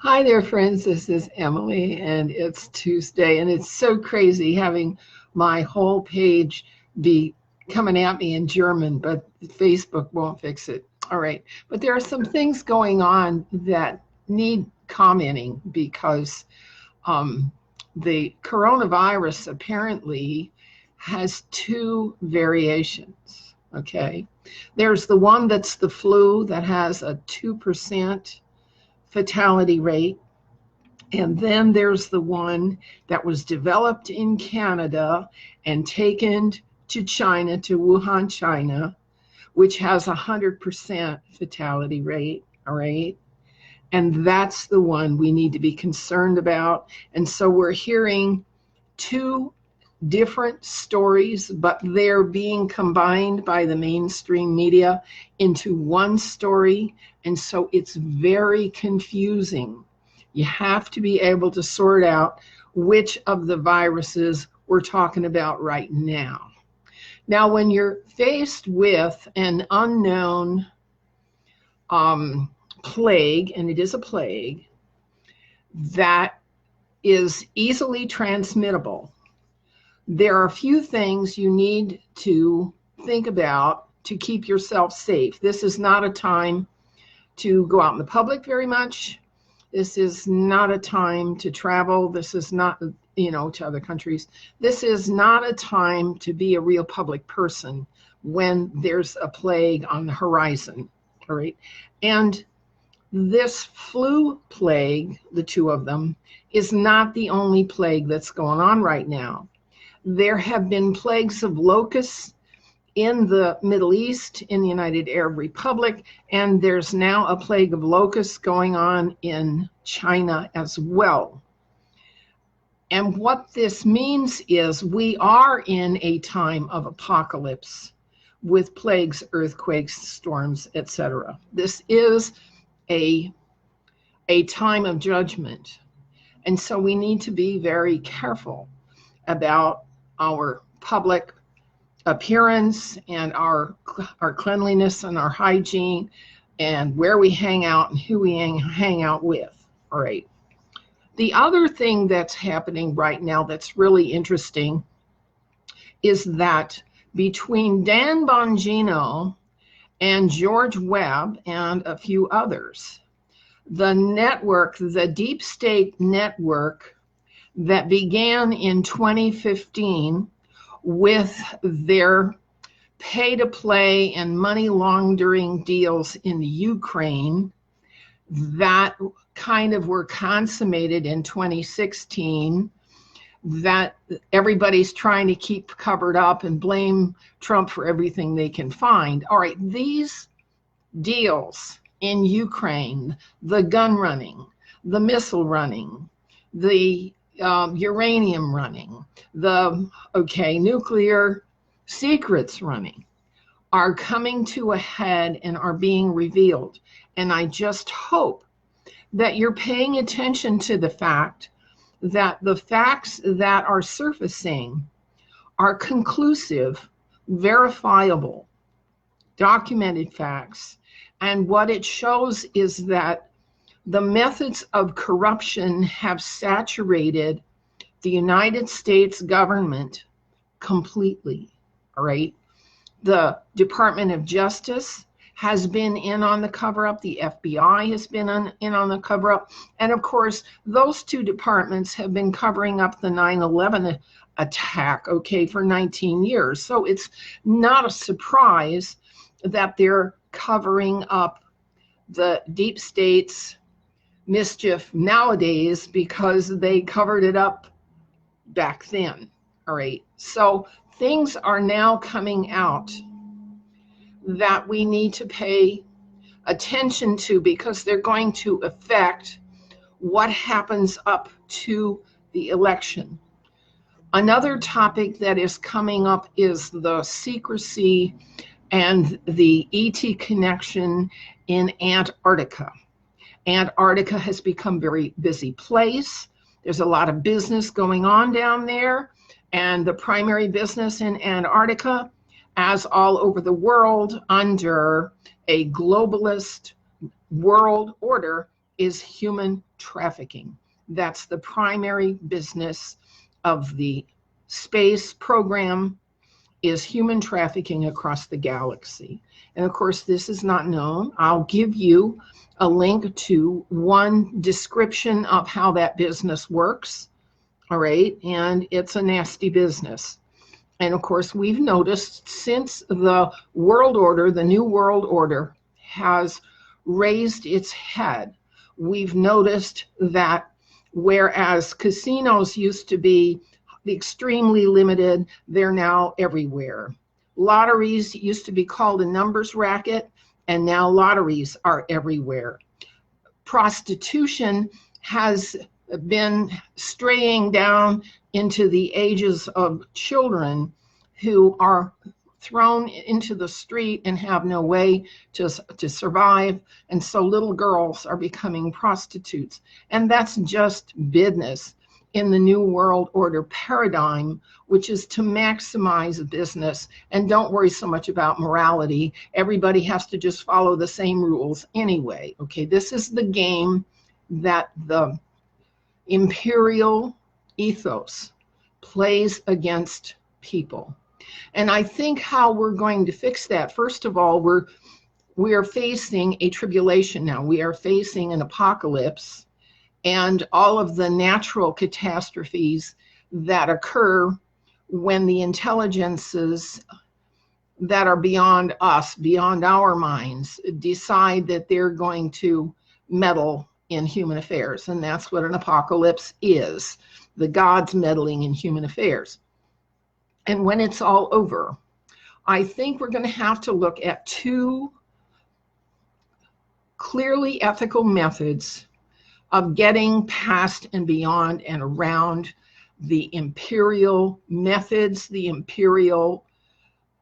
Hi there, friends. This is Emily, and it's Tuesday, and it's so crazy having my whole page be coming at me in German, but Facebook won't fix it. All right. But there are some things going on that need commenting because um, the coronavirus apparently has two variations. Okay. There's the one that's the flu that has a 2% fatality rate. And then there's the one that was developed in Canada and taken to China, to Wuhan, China, which has a 100% fatality rate. All right. And that's the one we need to be concerned about. And so we're hearing two different stories, but they're being combined by the mainstream media into one story. And so it's very confusing. You have to be able to sort out which of the viruses we're talking about right now. Now, when you're faced with an unknown plague, and it is a plague that is easily transmittable, there are a few things you need to think about to keep yourself safe. This is not a time to go out in the public very much. This is not a time to travel. This is not, to other countries. This is not a time to be a real public person when there's a plague on the horizon. All right. And this flu plague, the two of them, is not the only plague that's going on right now. There have been plagues of locusts in the Middle East, in the United Arab Republic, and there's now a plague of locusts going on in China as well. And what this means is we are in a time of apocalypse with plagues, earthquakes, storms, etc. This is a time of judgment. And so we need to be very careful about our public appearance and our cleanliness and our hygiene and where we hang out and who we hang out with. All right. The other thing that's happening right now that's really interesting is that between Dan Bongino and George Webb and a few others, the network, the Deep State network that began in 2015 with their pay-to-play and money laundering deals in Ukraine that kind of were consummated in 2016, that everybody's trying to keep covered up and blame Trump for everything they can find. All right, these deals in Ukraine, the gun running, the missile running, the uranium running, the nuclear secrets running, are coming to a head and are being revealed. And I just hope that you're paying attention to the fact that the facts that are surfacing are conclusive, verifiable, documented facts. And what it shows is that the methods of corruption have saturated the United States government completely. All right. The Department of Justice has been in on the cover-up. The FBI has been in on the cover-up. And of course, those two departments have been covering up the 9/11 attack, for 19 years. So it's not a surprise that they're covering up the deep state's mischief nowadays because they covered it up back then. All right. So things are now coming out that we need to pay attention to because they're going to affect what happens up to the election. Another topic that is coming up is the secrecy and the ET connection in Antarctica. Antarctica has become a very busy place. There's a lot of business going on down there, and the primary business in Antarctica, as all over the world under a globalist world order, is human trafficking. That's the primary business of the space program, is human trafficking across the galaxy. And of course, this is not known. I'll give you a link to one description of how that business works. All right. And it's a nasty business. And of course, we've noticed since the world order, the new world order, has raised its head, we've noticed that whereas casinos used to be extremely limited, they're now everywhere. Lotteries used to be called a numbers racket, and now lotteries are everywhere. Prostitution has been straying down into the ages of children who are thrown into the street and have no way to survive. And so little girls are becoming prostitutes. And that's just business in the New World Order paradigm, which is to maximize business and don't worry so much about morality. Everybody has to just follow the same rules anyway. Okay, this is the game that the imperial ethos plays against people. And I think how we're going to fix that, first of all, we are facing a tribulation now. We are facing an apocalypse and all of the natural catastrophes that occur when the intelligences that are beyond us, beyond our minds, decide that they're going to meddle in human affairs. And that's what an apocalypse is, the gods meddling in human affairs. And when it's all over, I think we're going to have to look at two clearly ethical methods of getting past and beyond and around the imperial methods, the imperial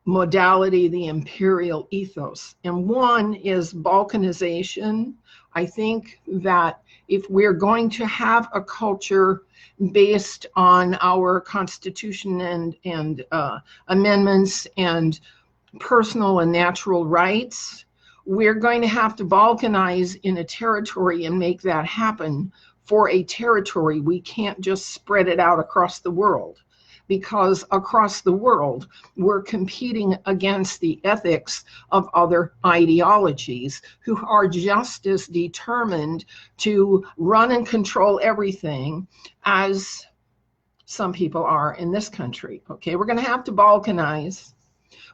modality, the imperial ethos. And one is balkanization. I think that if we're going to have a culture based on our Constitution and amendments and personal and natural rights, we're going to have to balkanize in a territory and make that happen for a territory. We can't just spread it out across the world, because across the world, we're competing against the ethics of other ideologies who are just as determined to run and control everything as some people are in this country. Okay, we're going to have to balkanize.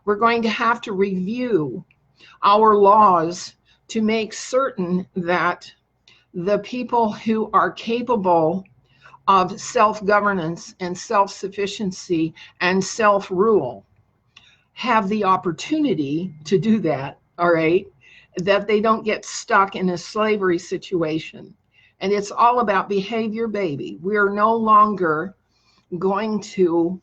We're going to have to review our laws to make certain that the people who are capable of self-governance and self-sufficiency and self-rule have the opportunity to do that, all right? That they don't get stuck in a slavery situation. And it's all about behavior, baby. We're no longer going to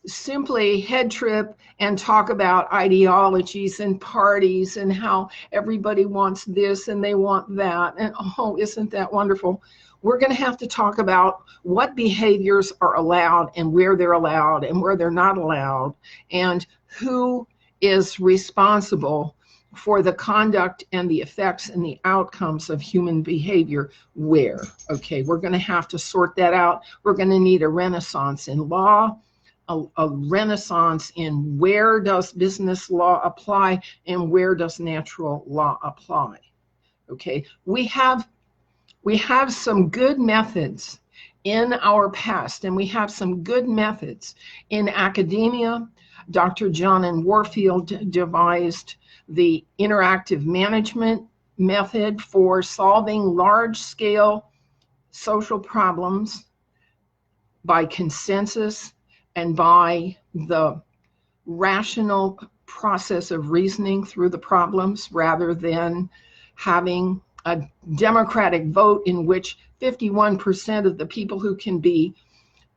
simply head trip and talk about ideologies and parties and how everybody wants this and they want that. And oh, isn't that wonderful? We're going to have to talk about what behaviors are allowed and where they're allowed and where they're not allowed, and who is responsible for the conduct and the effects and the outcomes of human behavior where. Okay, we're going to have to sort that out. We're going to need a renaissance in law, a renaissance in where does business law apply and where does natural law apply. Okay, we have some good methods in our past, and we have some good methods in academia. Dr. John N. Warfield devised the interactive management method for solving large-scale social problems by consensus and by the rational process of reasoning through the problems, rather than having a democratic vote in which 51% of the people who can be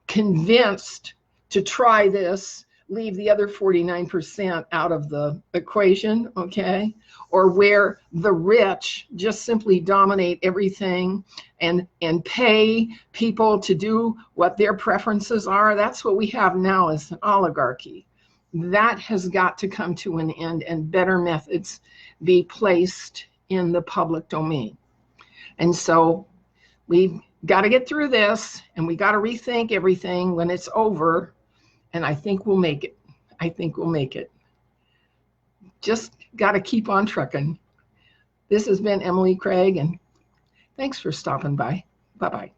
convinced to try this leave the other 49% out of the equation, okay? Or where the rich just simply dominate everything and pay people to do what their preferences are. That's what we have now as an oligarchy. That has got to come to an end and better methods be placed in the public domain. And so we got to get through this, and we got to rethink everything when it's over. And I think we'll make it. I think we'll make it. Just got to keep on trucking. This has been Emily Craig, and thanks for stopping by. Bye-bye.